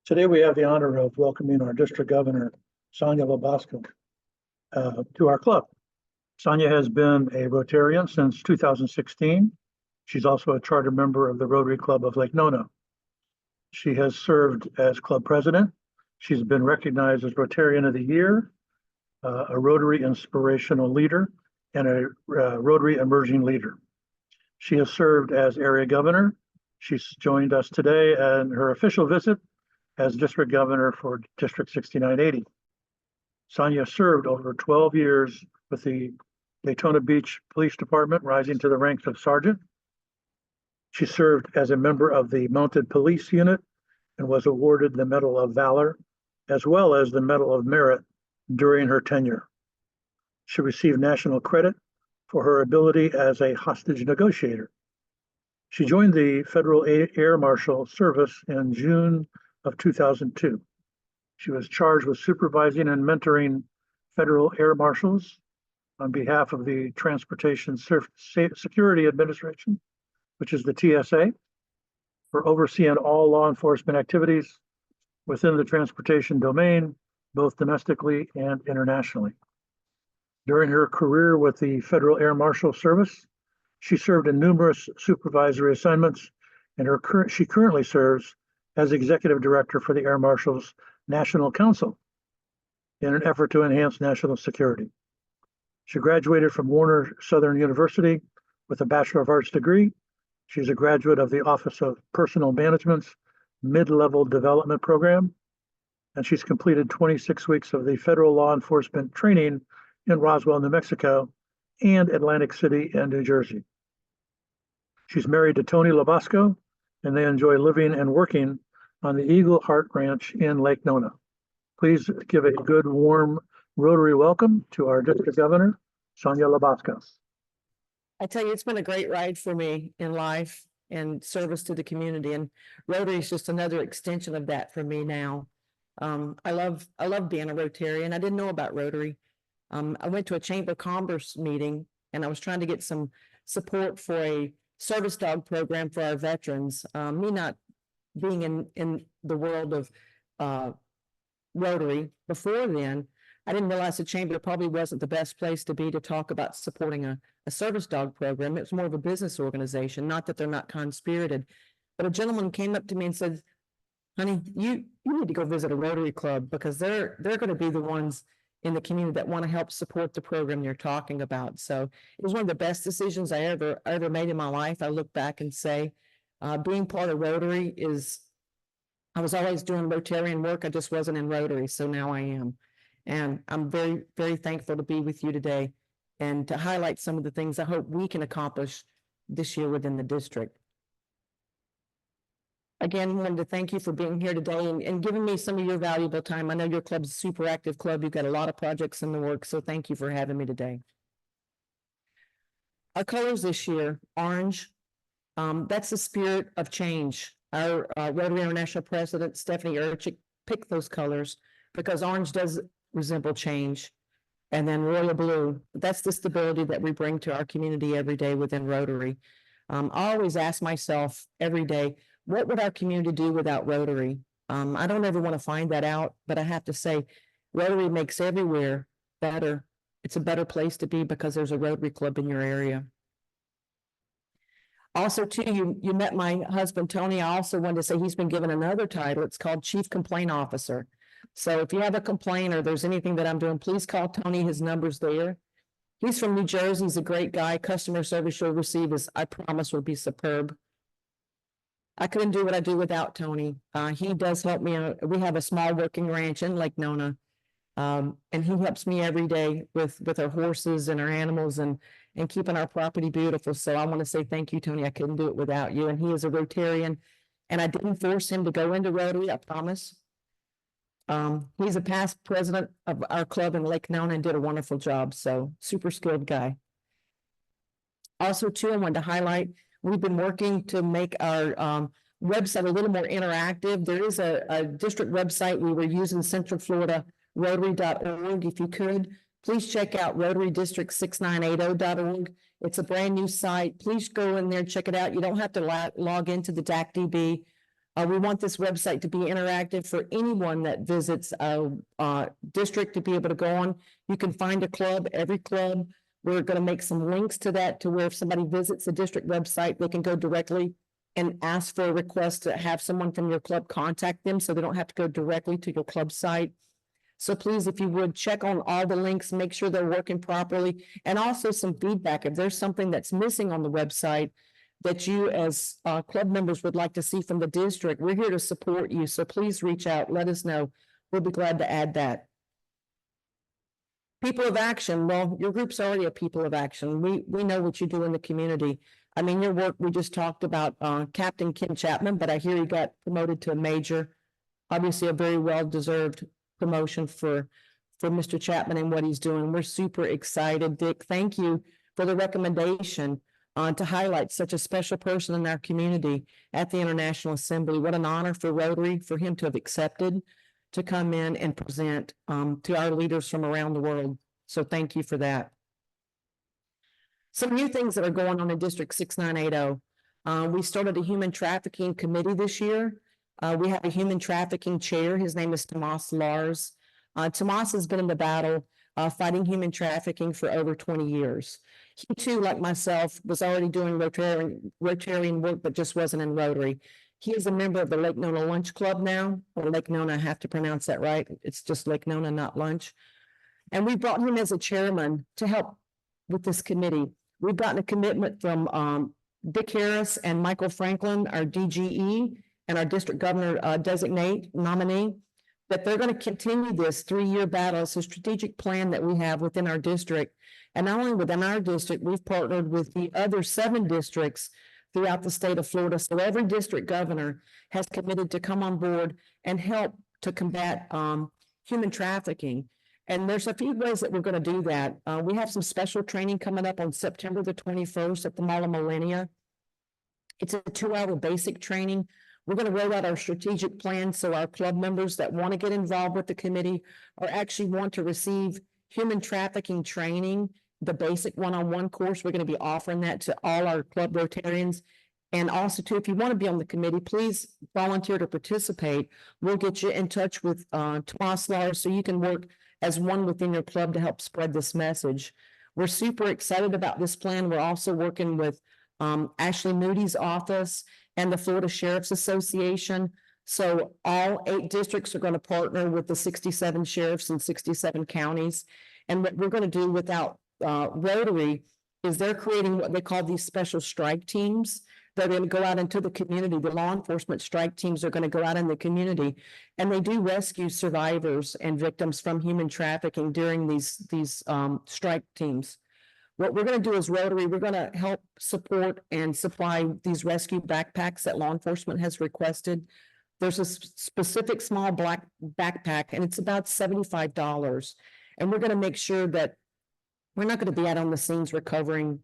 Today, we have the honor of welcoming our district governor, Sonya LaBosco, to our club. Sonya has been a Rotarian since 2016. She's also a charter member of the Rotary Club of Lake Nona. She has served as club president. She's been recognized as Rotarian of the Year, a Rotary Inspirational Leader, and a Rotary Emerging Leader. She has served as area governor. She's joined us today on her official visit as district governor for District 6980. Sonya served over 12 years with the Daytona Beach Police Department, rising to the ranks of sergeant. She served as a member of the Mounted Police Unit and was awarded the Medal of Valor, as well as the Medal of Merit during her tenure. She received national credit for her ability as a hostage negotiator. She joined the Federal Air Marshal Service in June of 2002. She was charged with supervising and mentoring federal air marshals on behalf of the Transportation Security Administration, which is the TSA, for overseeing all law enforcement activities within the transportation domain, both domestically and internationally. During her career with the Federal Air Marshal Service, she served in numerous supervisory assignments, and she currently serves as executive director for the Air Marshals National Council in an effort to enhance national security. She graduated from Warner Southern University with a Bachelor of Arts degree. She's a graduate of the Office of Personnel Management's Mid-Level Development Program, and she's completed 26 weeks of the federal law enforcement training in Roswell, New Mexico, and Atlantic City and New Jersey. She's married to Tony LaBosco, and they enjoy living and working on the Eagle Heart Ranch in Lake Nona. Please give a good, warm Rotary welcome to our district governor, Sonya LaBosco. I tell you, it's been a great ride for me in life and service to the community, and Rotary is just another extension of that for me now. I love being a Rotarian. I didn't know about Rotary. I went to a Chamber of Commerce meeting, and I was trying to get some support for a service dog program for our veterans. Me not being in the world of Rotary before then, I didn't realize the Chamber probably wasn't the best place to be to talk about supporting a service dog program. It was more of a business organization, not that they're not kind-spirited. But a gentleman came up to me and said, honey, you need to go visit a Rotary Club, because they're going to be the ones in the community that want to help support the program you're talking about. So it was one of the best decisions I ever made in my life. I look back and say, being part of Rotary I was always doing Rotarian work. I just wasn't in Rotary. So now I am. And I'm very, very thankful to be with you today and to highlight some of the things I hope we can accomplish this year within the district. Again, I wanted to thank you for being here today and giving me some of your valuable time. I know your club's a super active club. You've got a lot of projects in the works, so thank you for having me today. Our colors this year, orange, that's the spirit of change. Our Rotary International President, Stephanie Urchik, picked those colors because orange does resemble change. And then royal blue, that's the stability that we bring to our community every day within Rotary. I always ask myself every day, what would our community do without Rotary? I don't ever want to find that out, but I have to say, Rotary makes everywhere better. It's a better place to be because there's a Rotary Club in your area. Also, too, you met my husband, Tony. I also wanted to say he's been given another title. It's called Chief Complaint Officer. So if you have a complaint or there's anything that I'm doing, please call Tony. His number's there. He's from New Jersey. He's a great guy. Customer service you'll receive is, I promise, will be superb. I couldn't do what I do without Tony. He does help me. We have a small working ranch in Lake Nona, and he helps me every day with our horses and our animals and keeping our property beautiful. So I want to say thank you, Tony. I couldn't do it without you. And he is a Rotarian, and I didn't force him to go into Rotary, I promise. He's a past president of our club in Lake Nona and did a wonderful job. So super skilled guy. Also, too, I wanted to highlight, we've been working to make our website a little more interactive. There is a district website. We were using Central Florida Rotary.org. If you could, please check out RotaryDistrict6980.org. It's a brand new site. Please go in there and check it out. You don't have to log into the DACDB. We want this website to be interactive for anyone that visits our district to be able to go on. You can find a club, every club. We're going to make some links to that to where if somebody visits the district website, they can go directly and ask for a request to have someone from your club contact them so they don't have to go directly to your club site. So please, if you would, check on all the links, make sure they're working properly, and also some feedback. If there's something that's missing on the website that you as club members would like to see from the district, we're here to support you. So please reach out, let us know. We'll be glad to add that. People of action. Well, your group's already a people of action. We know what you do in the community. I mean, your work, we just talked about Captain Ken Chapman, but I hear he got promoted to a major. Obviously a very well-deserved promotion for Mr. Chapman and what he's doing. We're super excited. Dick, thank you for the recommendation to highlight such a special person in our community at the International Assembly. What an honor for Rotary for him to have accepted to come in and present to our leaders from around the world. So thank you for that. Some new things that are going on in District 6980. We started a human trafficking committee this year. We have a human trafficking chair. His name is Tomas Lars. Tomas has been in the battle fighting human trafficking for over 20 years. He too, like myself, was already doing Rotarian work, but just wasn't in Rotary. He is a member of the Lake Nona Lunch Club now, or Lake Nona, I have to pronounce that right. It's just Lake Nona, not lunch. And we brought him as a chairman to help with this committee. We've gotten a commitment from Dick Harris and Michael Franklin, our DGE, and our district governor designate nominee, that they're going to continue this 3-year battle. It's a strategic plan that we have within our district. And not only within our district, we've partnered with the other 7 districts throughout the state of Florida. So every district governor has committed to come on board and help to combat human trafficking. And there's a few ways that we're going to do that. We have some special training coming up on September the 21st at the Mall of Millennia. It's a 2-hour basic training. We're going to roll out our strategic plan so our club members that want to get involved with the committee or actually want to receive human trafficking training, the basic one-on-one course, we're going to be offering that to all our club Rotarians. And also too, if you want to be on the committee, please volunteer to participate. We'll get you in touch with Tomas Lars so you can work as one within your club to help spread this message. We're super excited about this plan. We're also working with Ashley Moody's office and the Florida Sheriff's Association. So all 8 districts are going to partner with the 67 sheriffs in 67 counties. And what we're going to do without Rotary is they're creating what they call these special strike teams. They're going to go out into the community. The law enforcement strike teams are going to go out in the community, and they do rescue survivors and victims from human trafficking during these strike teams. What we're going to do as Rotary, we're going to help support and supply these rescue backpacks that law enforcement has requested. There's a specific small black backpack, and it's about $75. And we're going to make sure that we're not going to be out on the scenes recovering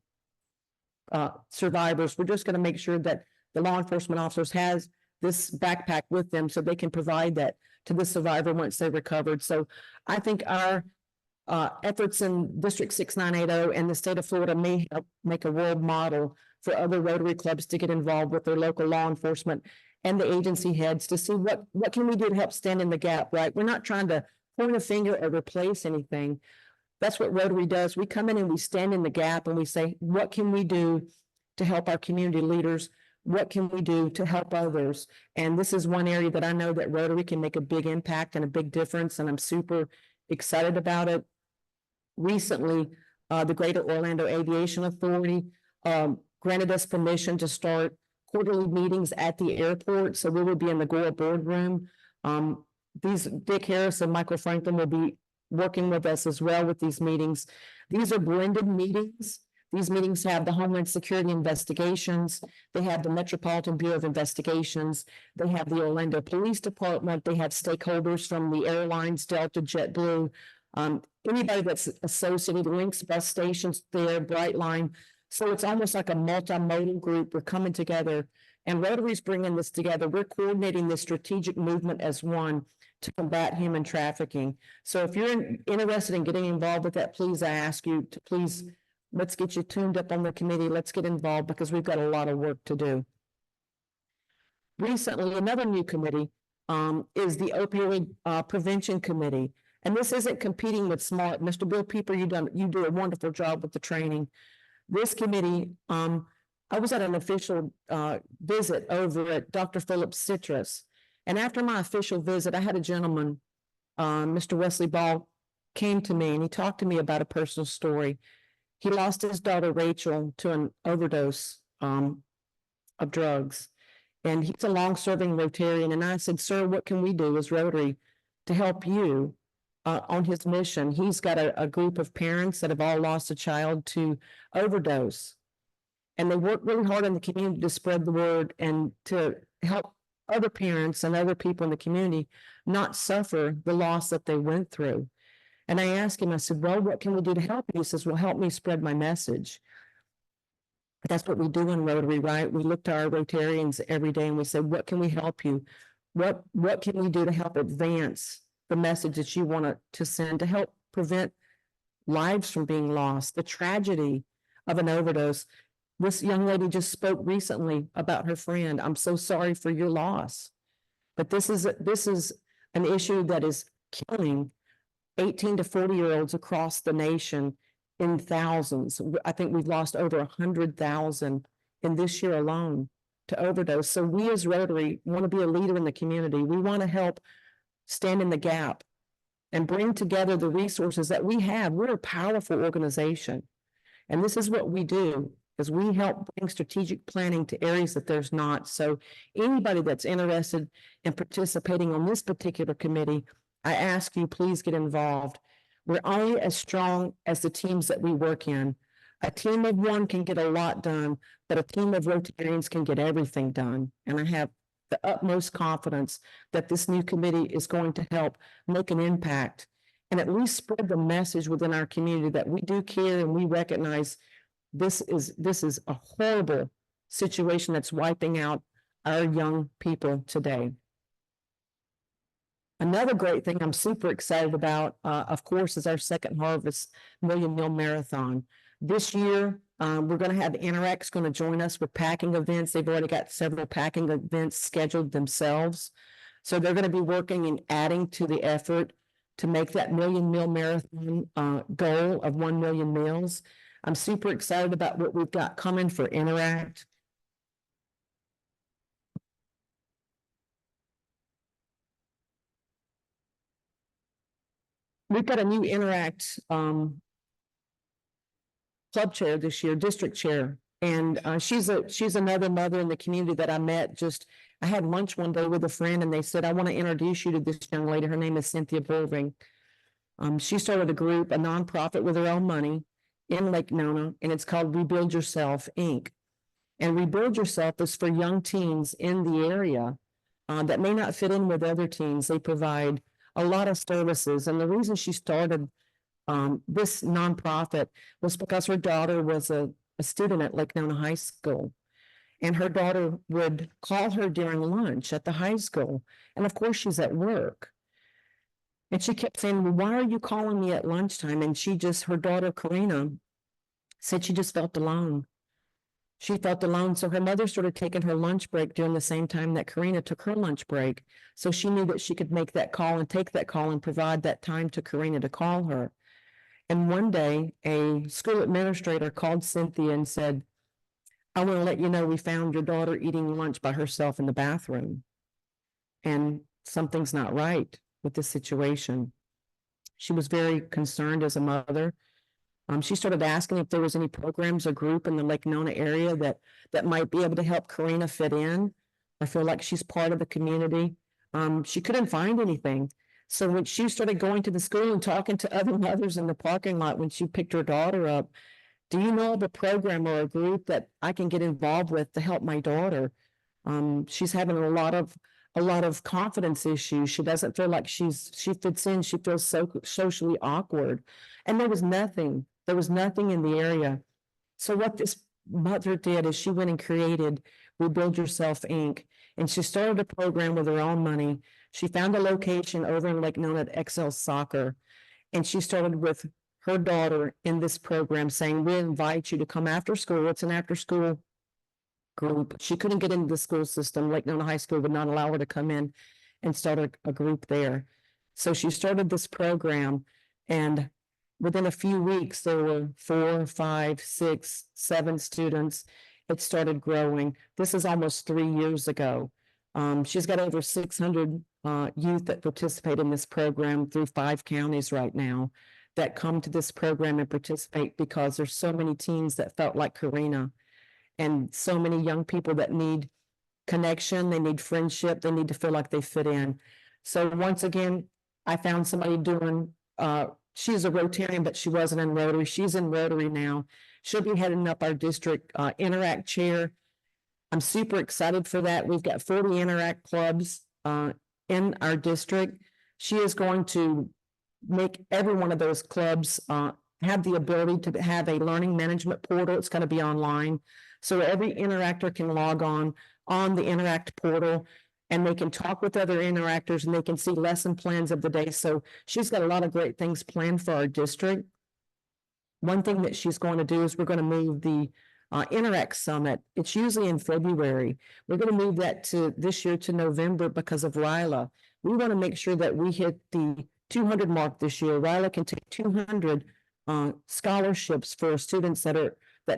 survivors. We're just going to make sure that the law enforcement officers has this backpack with them so they can provide that to the survivor once they recovered. So I think our efforts in District 6980 and the state of Florida may help make a world model for other Rotary clubs to get involved with their local law enforcement and the agency heads to see what can we do to help stand in the gap, right? We're not trying to point a finger or replace anything. That's what Rotary does. We come in and we stand in the gap and we say, what can we do to help our community leaders? What can we do to help others? And this is one area that I know that Rotary can make a big impact and a big difference, and I'm super excited about it. Recently, the Greater Orlando Aviation Authority granted us permission to start quarterly meetings at the airport. So we will be in the Goa boardroom. These Dick Harris and Michael Franklin will be working with us as well with these meetings. These are blended meetings. These meetings have the Homeland Security investigations. They have the Metropolitan Bureau of Investigations. They have the Orlando Police Department. They have stakeholders from the airlines, Delta, JetBlue, anybody that's associated, Links bus stations there, Brightline. So it's almost like a multimodal group. We're coming together, and Rotary's bringing this together. We're coordinating this strategic movement as one to combat human trafficking. So if you're interested in getting involved with that, please, I ask you to please, let's get you tuned up on the committee. Let's get involved because we've got a lot of work to do. Recently, another new committee is the opioid prevention committee. And this isn't competing with SMART. Mr. Bill Pieper, you do a wonderful job with the training. This committee, I was at an official visit over at Dr. Phillips Citrus. And after my official visit, I had a gentleman, Mr. Wesley Ball, came to me and he talked to me about a personal story. He lost his daughter Rachel to an overdose of drugs. And he's a long-serving Rotarian. And I said, sir, what can we do as Rotary to help you on his mission? He's got a group of parents that have all lost a child to overdose. And they work really hard in the community to spread the word and to help other parents and other people in the community not suffer the loss that they went through. And I asked him, I said, well, what can we do to help you? He says, well, help me spread my message. But that's what we do in Rotary, right? We look to our Rotarians every day and we say, what can we help you? What can we do to help advance the message that you want to send to help prevent lives from being lost, the tragedy of an overdose? This young lady just spoke recently about her friend. I'm so sorry for your loss. But this is an issue that is killing 18 to 40-year-olds across the nation in thousands. I think we've lost over 100,000 in this year alone to overdose. So we as Rotary want to be a leader in the community. We want to help stand in the gap and bring together the resources that we have. We're a powerful organization. And this is what we do, is we help bring strategic planning to areas that there's not. So anybody that's interested in participating on this particular committee, I ask you, please get involved. We're only as strong as the teams that we work in. A team of one can get a lot done, but a team of Rotarians can get everything done. And I have the utmost confidence that this new committee is going to help make an impact and at least spread the message within our community that we do care and we recognize this is a horrible situation that's wiping out our young people today. Another great thing I'm super excited about, of course, is our Second Harvest Million Meal Marathon. This year, we're going to have Interact's going to join us with packing events. They've already got several packing events scheduled themselves. So they're going to be working and adding to the effort to make that Million Meal Marathon goal of 1 million meals. I'm super excited about what we've got coming for Interact. We've got a new Interact club chair this year, district chair. And she's another mother in the community that I met. I had lunch one day with a friend and they said, I want to introduce you to this young lady. Her name is Cynthia Bulving. She started a group, a nonprofit with her own money in Lake Nona, and it's called Rebuild Yourself, Inc. And Rebuild Yourself is for young teens in the area that may not fit in with other teens. They provide a lot of services. And the reason she started this nonprofit was because her daughter was a student at Lake Nona High School. And her daughter would call her during lunch at the high school. And of course, she's at work. And she kept saying, well, why are you calling me at lunchtime? And her daughter, Karina, said she just felt alone. She felt alone. So her mother started taking her lunch break during the same time that Karina took her lunch break. So she knew that she could make that call and take that call and provide that time to Karina to call her. And one day, a school administrator called Cynthia and said, I want to let you know we found your daughter eating lunch by herself in the bathroom. And something's not right with this situation. She was very concerned as a mother. She started asking if there was any programs or group in the Lake Nona area that might be able to help Karina fit in or feel like she's part of the community. She couldn't find anything. So when she started going to the school and talking to other mothers in the parking lot when she picked her daughter up, do you know of a program or a group that I can get involved with to help my daughter? She's having a lot of confidence issues. She doesn't feel like she fits in. She feels so socially awkward. And there was nothing in the area. So what this mother did is she went and created Rebuild Yourself, Inc. And she started a program with her own money. She found a location over in Lake Nona at XL Soccer. And she started with her daughter in this program saying, we invite you to come after school. It's an after school group. She couldn't get into the school system. Lake Nona High School would not allow her to come in and start a group there. So she started this program, and within a few weeks, there were 4, 5, 6, 7 students. It started growing. This is almost 3 years ago. She's got over 600 youth that participate in this program through 5 counties right now that come to this program and participate because there's so many teens that felt like Karina, and so many young people that need connection, they need friendship, they need to feel like they fit in. So once again, I found somebody doing, she's a Rotarian, but she wasn't in Rotary. She's in Rotary now. She'll be heading up our district Interact chair. I'm super excited for that. We've got 40 Interact clubs in our district. She is going to make every one of those clubs have the ability to have a learning management portal. It's going to be online. So every interactor can log on the Interact portal, and they can talk with other interactors, and they can see lesson plans of the day. So she's got a lot of great things planned for our district. One thing that she's going to do is we're going to move the Interact Summit. It's usually in February. We're going to move that to this year to November because of RILA. We want to make sure that we hit the 200 mark this year. RILA can take 200 scholarships for students that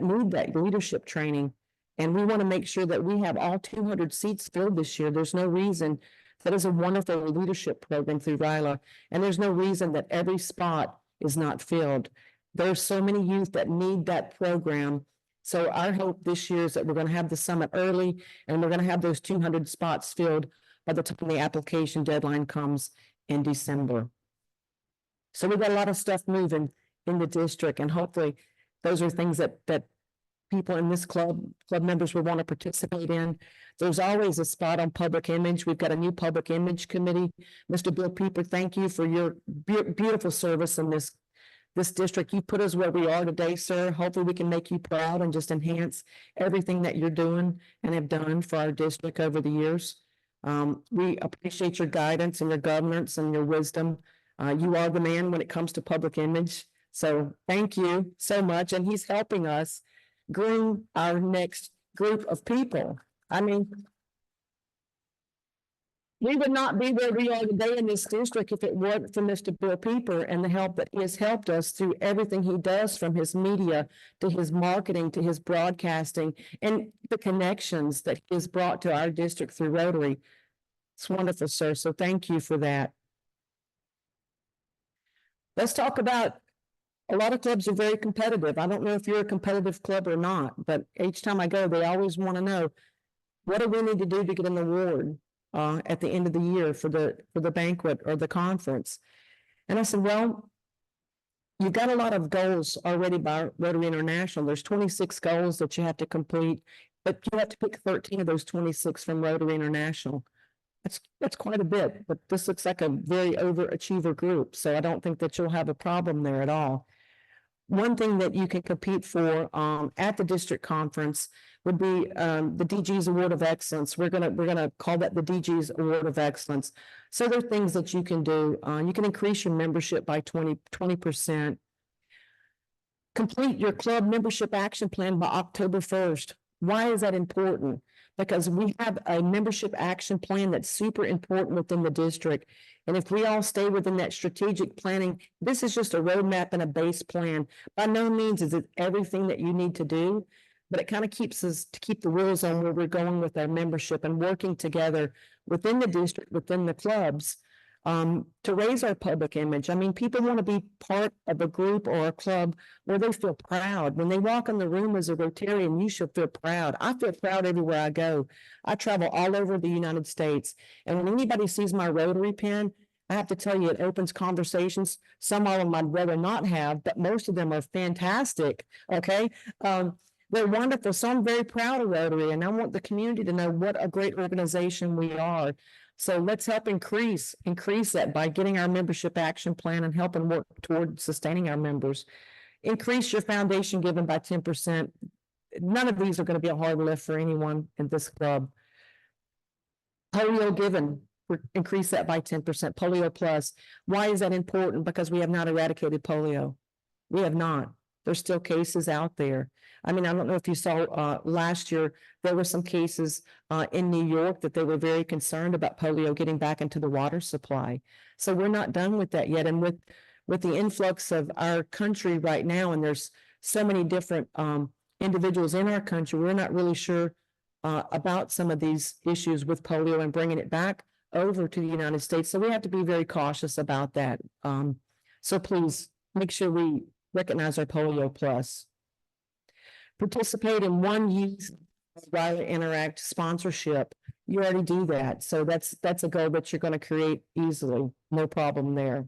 need that leadership training. And we want to make sure that we have all 200 seats filled this year. There's no reason. That is a wonderful leadership program through RILA. And there's no reason that every spot is not filled. There's so many youth that need that program. So our hope this year is that we're going to have the summit early, and we're going to have those 200 spots filled by the time the application deadline comes in December. So we've got a lot of stuff moving in the district, and hopefully those are things that people in this club members will want to participate in. There's always a spot on public image. We've got a new public image committee. Mr. Bill Pieper, thank you for your beautiful service in this district. You put us where we are today, sir. Hopefully we can make you proud and just enhance everything that you're doing and have done for our district over the years. We appreciate your guidance and your governance and your wisdom. You are the man when it comes to public image. So thank you so much. And he's helping us groom our next group of people. I mean, we would not be where we are today in this district if it weren't for Mr. Bill Pieper and the help that he has helped us through everything he does, from his media to his marketing to his broadcasting, and the connections that he has brought to our district through Rotary. It's wonderful, sir. So thank you for that. Let's talk about, a lot of clubs are very competitive. I don't know if you're a competitive club or not, but each time I go, they always want to know, what do we need to do to get an award at the end of the year for the banquet or the conference? And I said, well, you've got a lot of goals already by Rotary International. There's 26 goals that you have to complete, but you have to pick 13 of those 26 from Rotary International. That's quite a bit, but this looks like a very overachiever group, so I don't think that you'll have a problem there at all. One thing that you can compete for at the district conference would be the DG's Award of Excellence. We're gonna call that the DG's Award of Excellence. So there are things that you can do. You can increase your membership by 20%. Complete your club membership action plan by October 1st. Why is that important? Because we have a membership action plan that's super important within the district. And if we all stay within that strategic planning, this is just a roadmap and a base plan. By no means is it everything that you need to do, but it kind of keeps us to keep the wheels on where we're going with our membership and working together within the district, within the clubs, to raise our public image. I mean, people want to be part of a group or a club where they feel proud. When they walk in the room as a Rotarian, you should feel proud. I feel proud everywhere I go. I travel all over the United States. And when anybody sees my Rotary pin, I have to tell you, it opens conversations. Some of them I'd rather not have, but most of them are fantastic. Okay. They're wonderful. So I'm very proud of Rotary, and I want the community to know what a great organization we are. So let's help increase that by getting our membership action plan and helping work toward sustaining our members. Increase your foundation giving by 10%. None of these are going to be a hard lift for anyone in this club. Polio given, increase that by 10%. Polio plus. Why is that important? Because we have not eradicated polio. We have not. There's still cases out there. I mean, I don't know if you saw, last year, there were some cases, in New York that they were very concerned about polio getting back into the water supply. So we're not done with that yet. And with the influx of our country right now, and there's so many different, individuals in our country, we're not really sure, about some of these issues with polio and bringing it back over to the United States. So we have to be very cautious about that. So please make sure we recognize our Polio Plus. Participate in one youth Riley Interact sponsorship. You already do that. So that's a goal that you're going to create easily. No problem there.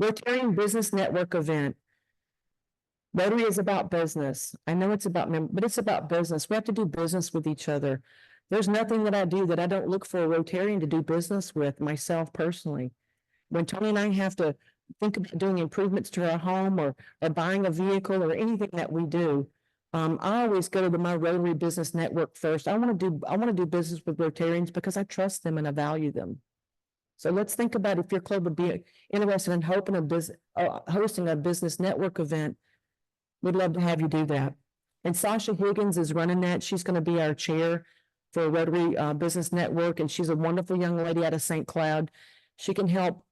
Rotarian Business Network event. Rotary is about business. I know it's about but it's about business. We have to do business with each other. There's nothing that I do that I don't look for a Rotarian to do business with myself personally. When Tony and I have to think about doing improvements to our home or buying a vehicle or anything that we do, I always go to my Rotary Business Network first. I want to do business with Rotarians because I trust them and I value them. So let's think about if your club would be interested in hosting a business network event. We'd love to have you do that. And Sasha Higgins is running that. She's going to be our chair for Rotary Business Network, and she's a wonderful young lady out of St. Cloud. She can help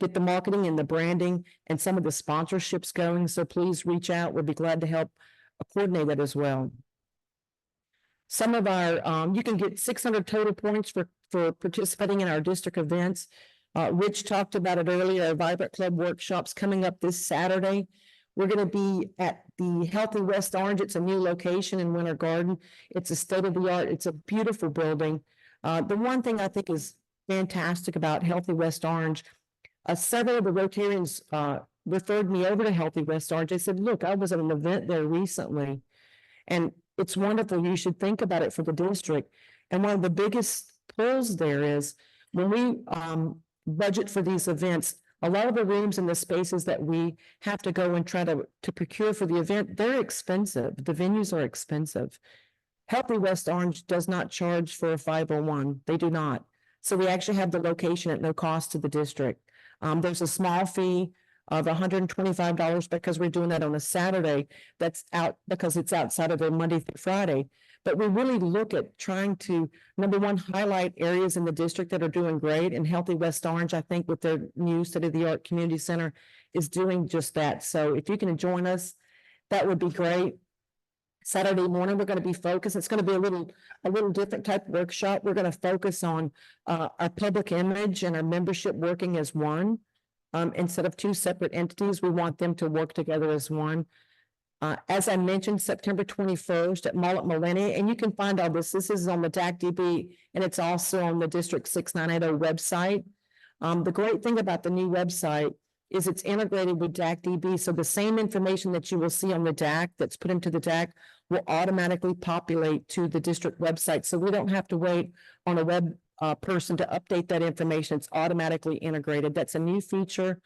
get the marketing and the branding and some of the sponsorships going. So please reach out. We'd be glad to help coordinate that as well. Some of our, you can get 600 total points for participating in our district events. Rich talked about it earlier, our Vibrant Club workshops coming up this Saturday. We're going to be at the Healthy West Orange. It's a new location in Winter Garden. It's a state-of-the-art, it's a beautiful building. The one thing I think is fantastic about Healthy West Orange, several of the Rotarians referred me over to Healthy West Orange. They said, look, I was at an event there recently, and it's wonderful. You should think about it for the district. And one of the biggest pulls there is when we budget for these events, a lot of the rooms and the spaces that we have to go and try to procure for the event, they're expensive. The venues are expensive. Healthy West Orange does not charge for a 501. They do not. So we actually have the location at no cost to the district. There's a small fee of $125 because we're doing that on a Saturday. That's out because it's outside of the Monday through Friday. But we really look at trying to, number one, highlight areas in the district that are doing great. And Healthy West Orange, I think with their new state-of-the-art community center, is doing just that. So if you can join us, that would be great. Saturday morning, we're going to be focused. It's going to be a little different type of workshop. We're going to focus on our public image and our membership working as one. Instead of two separate entities, we want them to work together as one. As I mentioned, September 21st at Mall at Millennia, and you can find all this. This is on the DAC-DB, and it's also on the District 6980 website. The great thing about the new website is it's integrated with DAC-DB, so the same information that you will see on the DAC that's put into the DAC will automatically populate to the district website. So we don't have to wait on a web person to update that information. It's automatically integrated. That's a new feature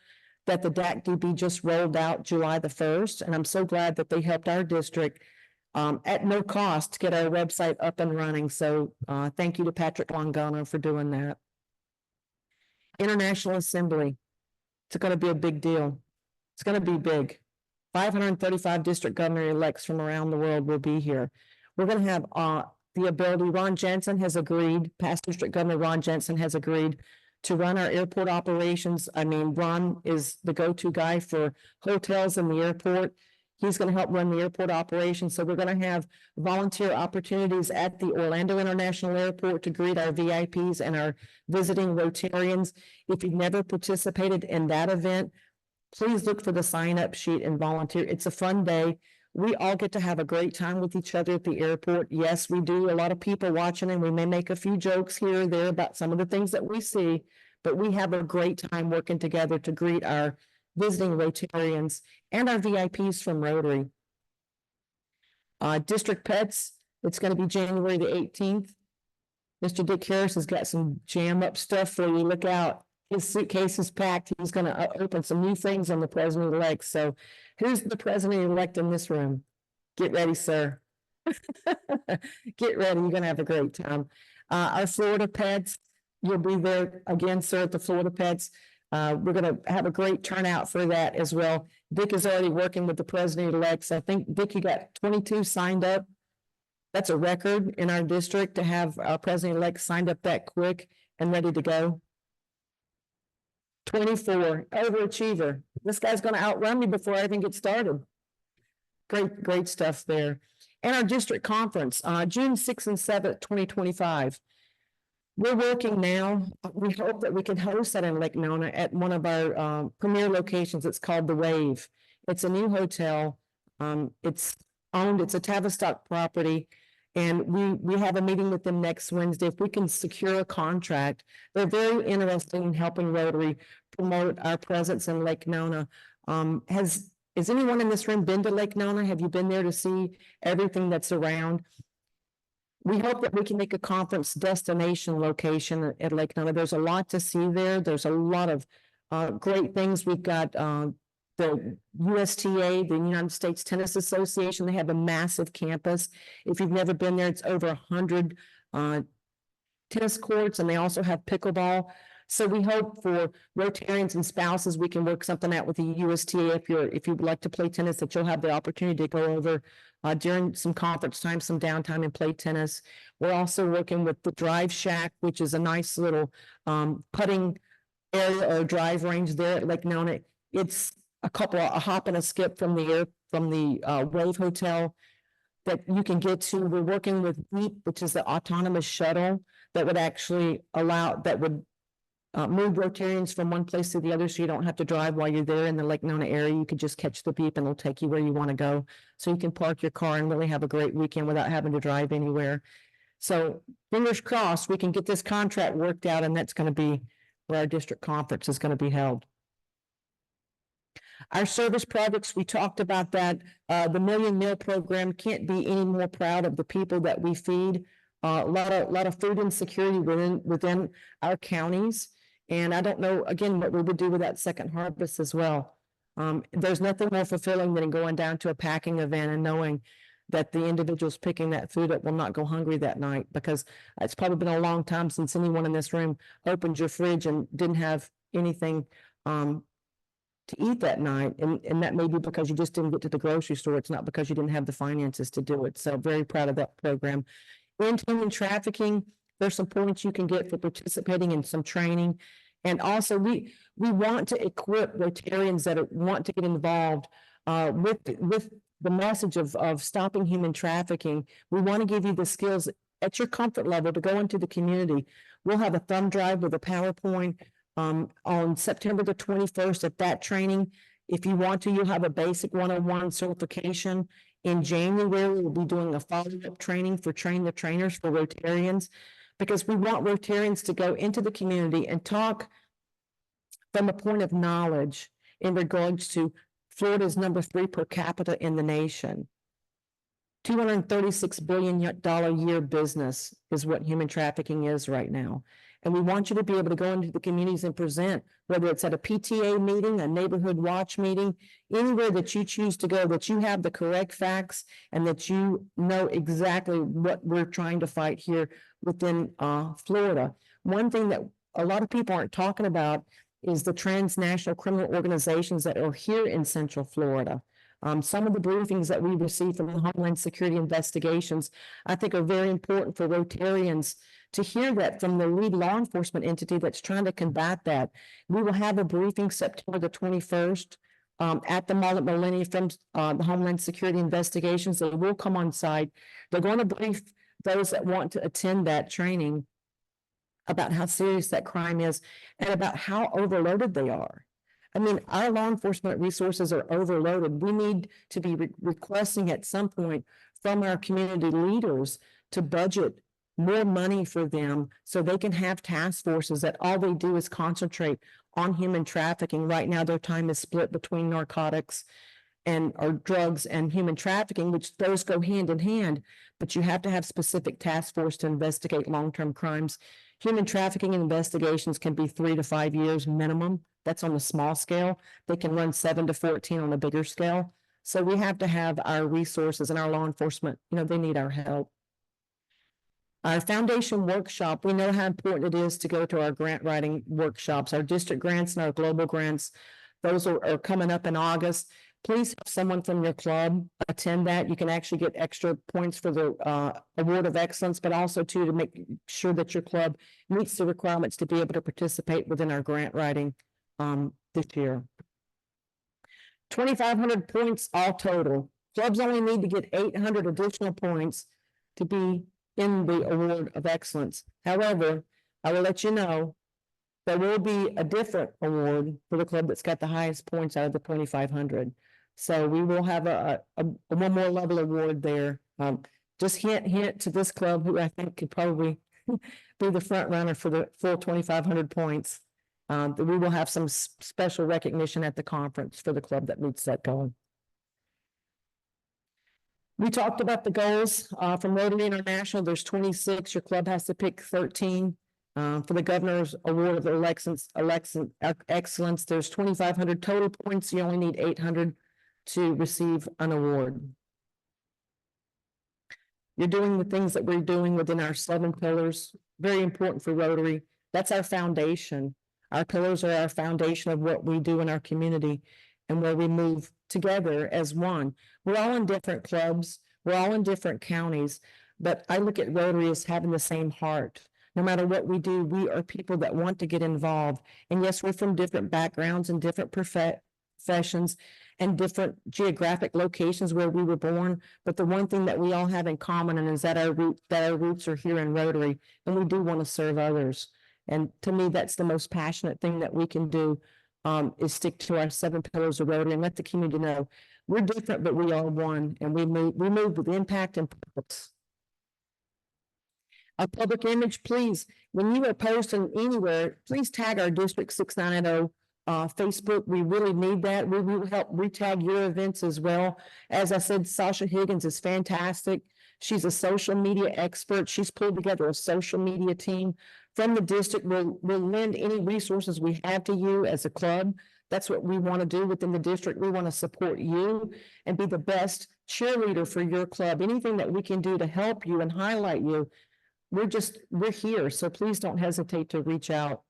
that the DAC-DB just rolled out July the 1st. And I'm so glad that they helped our district at no cost to get our website up and running. So thank you to Patrick Longano for doing that. International Assembly. It's going to be a big deal. It's going to be big. 535 district governor-elects from around the world will be here. We're going to have the ability, Ron Jensen has agreed, past district governor Ron Jensen has agreed to run our airport operations. I mean, Ron is the go-to guy for hotels in the airport. He's going to help run the airport operations. So we're going to have volunteer opportunities at the Orlando International Airport to greet our VIPs and our visiting Rotarians. If you've never participated in that event, please look for the sign-up sheet and volunteer. It's a fun day. We all get to have a great time with each other at the airport. Yes, we do. A lot of people watching, and we may make a few jokes here or there about some of the things that we see, but we have a great time working together to greet our visiting Rotarians and our VIPs from Rotary. District Pets, it's going to be January the 18th. Mr. Dick Harris has got some jam up stuff for you. Look out. His suitcase is packed. He's going to open some new things on the president-elect. So who's the president-elect in this room? Get ready, sir. Get ready. You're going to have a great time. Our Florida Pets, you'll be there again, sir, at the Florida Pets. We're gonna have a great turnout for that as well. Dick is already working with the president-elects. I think, Dick, you got 22 signed up. That's a record in our district to have our president-elect signed up that quick and ready to go. 24, overachiever. This guy's gonna outrun me before I even get started. Great stuff there. And our district conference, June 6th and 7th, 2025. We're working now. We hope that we can host that in Lake Nona at one of our premier locations. It's called The Wave. It's a new hotel. It's a Tavistock property. And we have a meeting with them next Wednesday. If we can secure a contract, they're very interested in helping Rotary promote our presence in Lake Nona. Has anyone in this room been to Lake Nona? Have you been there to see everything that's around? We hope that we can make a conference destination location at Lake Nona. There's a lot to see there. There's a lot of great things. We've got the USTA, the United States Tennis Association. They have a massive campus. If you've never been there, it's over 100 tennis courts, and they also have pickleball. So we hope for Rotarians and spouses, we can work something out with the USTA. If you'd like to play tennis, that you'll have the opportunity to go over during some conference time, some downtime, and play tennis. We're also working with the Drive Shack, which is a nice little putting area or drive range there at Lake Nona. It's a hop and a skip from the Wave Hotel that you can get to. We're working with Beep, which is the autonomous shuttle that would actually move Rotarians from one place to the other, so you don't have to drive while you're there in the Lake Nona area. You could just catch the beep and it'll take you where you want to go. So you can park your car and really have a great weekend without having to drive anywhere. So fingers crossed, we can get this contract worked out, and that's going to be where our district conference is going to be held. Our service projects, we talked about that. The Million Meal Program, can't be any more proud of the people that we feed. A lot of food insecurity within our counties. And I don't know, again, what we would do with that second harvest as well. There's nothing more fulfilling than going down to a packing event and knowing that the individuals picking that food up will not go hungry that night, because it's probably been a long time since anyone in this room opened your fridge and didn't have anything to eat that night. And that may be because you just didn't get to the grocery store. It's not because you didn't have the finances to do it. So very proud of that program. End human trafficking, there's some points you can get for participating in some training. And also we want to equip Rotarians that want to get involved with the message of stopping human trafficking. We want to give you the skills at your comfort level to go into the community. We'll have a thumb drive with a PowerPoint on September the 21st at that training. If you want to, you'll have a basic 101 certification. In January, we'll be doing a follow-up training for Train the Trainers for Rotarians, because we want Rotarians to go into the community and talk from a point of knowledge in regards to Florida's #3 per capita in the nation. $236 billion year business is what human trafficking is right now. And we want you to be able to go into the communities and present, whether it's at a PTA meeting, a neighborhood watch meeting, anywhere that you choose to go, that you have the correct facts and that you know exactly what we're trying to fight here within Florida. One thing that a lot of people aren't talking about is the transnational criminal organizations that are here in Central Florida. Some of the briefings that we receive from the Homeland Security investigations, I think, are very important for Rotarians to hear that from the lead law enforcement entity that's trying to combat that. We will have a briefing September the 21st at the Mall at Millennium from the Homeland Security investigations. They will come on site. They're going to brief those that want to attend that training about how serious that crime is and about how overloaded they are. I mean, our law enforcement resources are overloaded. We need to be requesting at some point from our community leaders to budget more money for them so they can have task forces that all they do is concentrate on human trafficking. Right now, their time is split between narcotics or drugs and human trafficking, which those go hand in hand, but you have to have specific task force to investigate long-term crimes. Human trafficking investigations can be 3 to 5 years minimum. That's on the small scale. They can run 7 to 14 on a bigger scale. So we have to have our resources, and our law enforcement, they need our help. Our foundation workshop, we know how important it is to go to our grant writing workshops, our district grants and our global grants. Those are coming up in August. Please have someone from your club attend that. You can actually get extra points for the award of excellence, but also too to make sure that your club meets the requirements to be able to participate within our grant writing this year. 2,500 points all total. Clubs only need to get 800 additional points to be in the award of excellence. However, I will let you know there will be a different award for the club that's got the highest points out of the 2,500. So we will have a one more level award there. Just hint to this club, who I think could probably be the front runner for the full 2,500 points. We will have some special recognition at the conference for the club that meets that goal. We talked about the goals from Rotary International. There's 26. Your club has to pick 13. For the governor's award of excellence, there's 2,500 total points. You only need 800 to receive an award. You're doing the things that we're doing within our 7 pillars. Very important for Rotary. That's our foundation. Our pillars are our foundation of what we do in our community and where we move together as one. We're all in different clubs. We're all in different counties, but I look at Rotary as having the same heart. No matter what we do, we are people that want to get involved. And yes, we're from different backgrounds and different professions and different geographic locations where we were born. But the one thing that we all have in common is that our roots are here in Rotary, and we do want to serve others. And to me, that's the most passionate thing that we can do, is stick to our 7 pillars of Rotary and let the community know we're different, but we are one, and we move with impact and purpose. Our public image, please, when you are posting anywhere, please tag our District 690 Facebook. We really need that. We will help retag your events as well. As I said, Sasha Higgins is fantastic. She's a social media expert. She's pulled together a social media team from the district. We'll lend any resources we have to you as a club. That's what we want to do within the district. We want to support you and be the best cheerleader for your club. Anything that we can do to help you and highlight you, we're here. So please don't hesitate to reach out.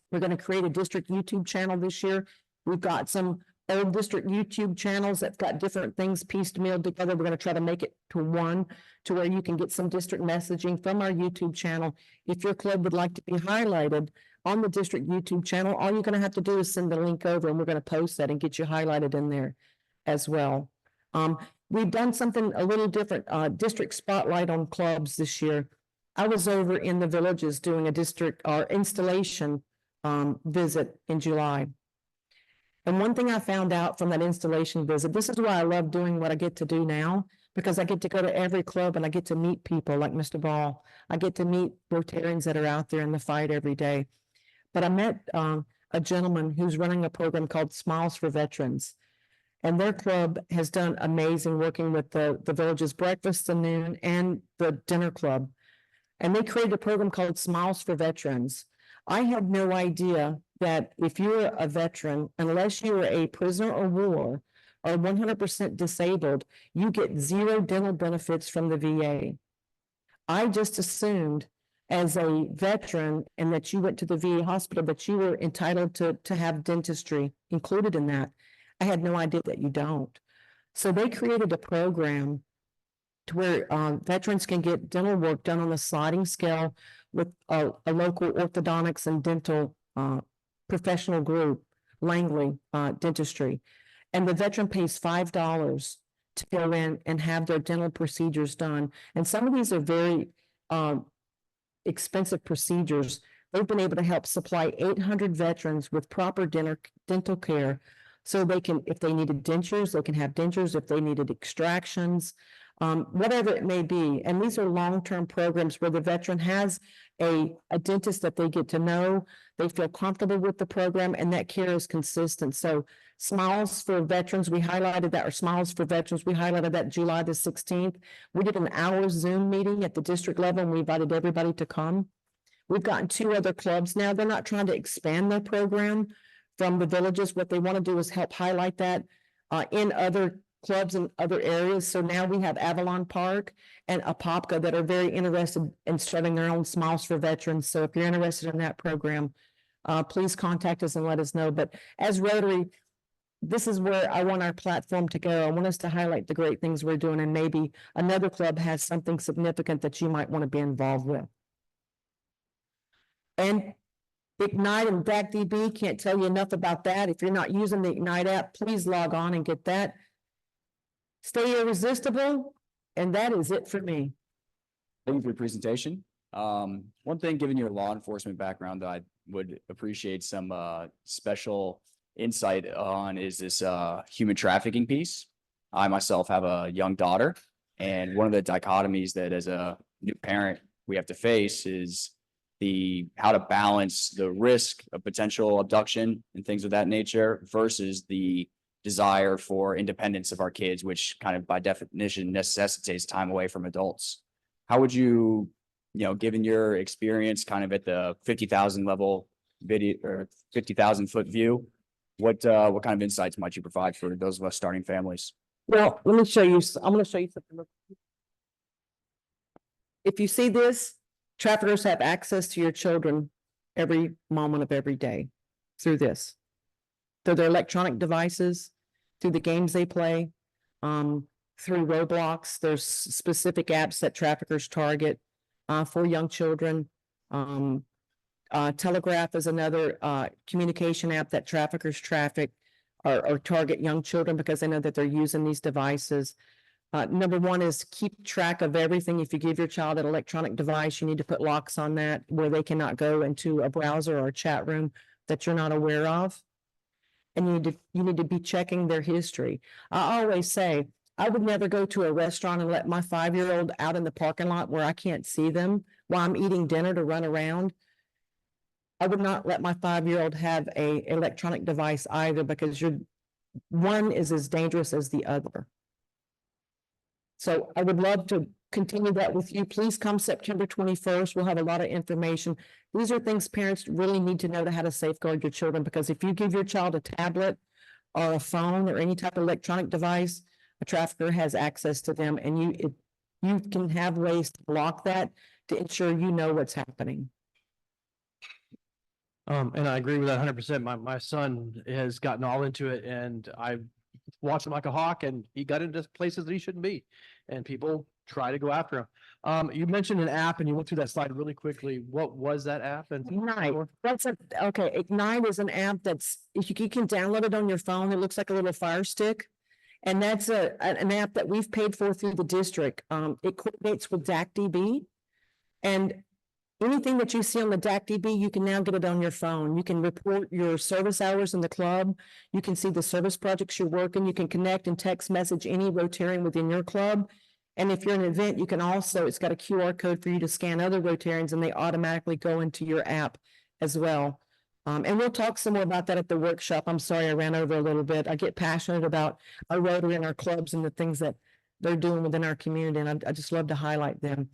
We're going to create a district YouTube channel this year. We've got some old district YouTube channels that's got different things piecemealed together. We're going to try to make it to one to where you can get some district messaging from our YouTube channel. If your club would like to be highlighted on the district YouTube channel, all you're going to have to do is send the link over, and we're going to post that and get you highlighted in there as well. We've done something a little different, district spotlight on clubs this year. I was over in the villages doing a district installation visit in July. And one thing I found out from that installation visit, this is why I love doing what I get to do now, because I get to go to every club and I get to meet people like Mr. Ball. I get to meet Rotarians that are out there in the fight every day. But I met a gentleman who's running a program called Smiles for Veterans. And their club has done amazing working with the village's breakfast, the noon, and the dinner club. And they created a program called Smiles for Veterans. I had no idea that if you're a veteran, unless you are a prisoner of war or 100% disabled, you get 0 dental benefits from the VA. I just assumed as a veteran and that you went to the VA hospital that you were entitled to have dentistry included in that. I had no idea that you don't. So they created a program to where veterans can get dental work done on a sliding scale with a local orthodontics and dental professional group, Langley Dentistry. And the veteran pays $5 to go in and have their dental procedures done. And some of these are very expensive procedures. They've been able to help supply 800 veterans with proper dental care. So they can, if they needed dentures, they can have dentures. If they needed extractions, whatever it may be. And these are long-term programs where the veteran has a dentist that they get to know, they feel comfortable with the program, and that care is consistent. So Smiles for Veterans, we highlighted that, or Smiles for Veterans, we highlighted that July the 16th. We did an hour Zoom meeting at the district level, and we invited everybody to come. We've gotten 2 other clubs now. They're not trying to expand their program from the villages. What they want to do is help highlight that in other clubs in other areas. So now we have Avalon Park and Apopka that are very interested in starting their own Smiles for Veterans. So if you're interested in that program, please contact us and let us know. But as Rotary, this is where I want our platform to go. I want us to highlight the great things we're doing, and maybe another club has something significant that you might want to be involved with. And Ignite and DACDB, can't tell you enough about that. If you're not using the Ignite app, please log on and get that. Stay irresistible, and that is it for me. Thank you for your presentation. One thing, given your law enforcement background, that I would appreciate some special insight on is this human trafficking piece. I myself have a young daughter, and one of the dichotomies that as a new parent we have to face is how to balance the risk of potential abduction and things of that nature versus the desire for independence of our kids, which kind of by definition necessitates time away from adults. How would you, given your experience kind of at the 50,000 level video or 50,000 foot view, what kind of insights might you provide for those of us starting families? Well, let me show you. I'm going to show you something. If you see this, traffickers have access to your children every moment of every day through this, through their electronic devices, through the games they play, through Roblox. There's specific apps that traffickers target for young children. Telegraph is another communication app that traffickers traffic or target young children because they know that they're using these devices. Number one is keep track of everything. If you give your child an electronic device, you need to put locks on that where they cannot go into a browser or a chat room that you're not aware of. And you need to be checking their history. I always say, I would never go to a restaurant and let my 5-year-old out in the parking lot where I can't see them while I'm eating dinner to run around. I would not let my 5-year-old have an electronic device either, because one is as dangerous as the other. So I would love to continue that with you. Please come September 21st. We'll have a lot of information. These are things parents really need to know how to safeguard your children, because if you give your child a tablet or a phone or any type of electronic device, a trafficker has access to them, and you can have ways to block that to ensure you know what's happening. And I agree with that 100%. My son has gotten all into it, and I watched him like a hawk, and he got into places that he shouldn't be, and people try to go after him. You mentioned an app, and you went through that slide really quickly. What was that app? And Ignite. Okay. Ignite is an app that's, if you can download it on your phone. It looks like a little Fire Stick. And that's an app that we've paid for through the district. It coordinates with DACDB, and anything that you see on the DACDB, you can now get it on your phone. You can report your service hours in the club. You can see the service projects you're working. You can connect and text message any Rotarian within your club. And if you're an event, you can also, it's got a QR code for you to scan other Rotarians, and they automatically go into your app as well. And we'll talk some more about that at the workshop. I'm sorry I ran over a little bit. I get passionate about our Rotary and our clubs and the things that they're doing within our community, and I just love to highlight them.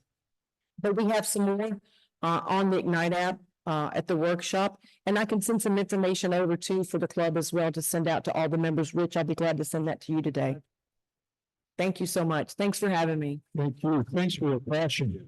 But we have some more on the Ignite app at the workshop, and I can send some information over too for the club as well to send out to all the members. Rich, I'll be glad to send that to you today. Thank you so much. Thanks for having me. Thank you. Thanks for your passion.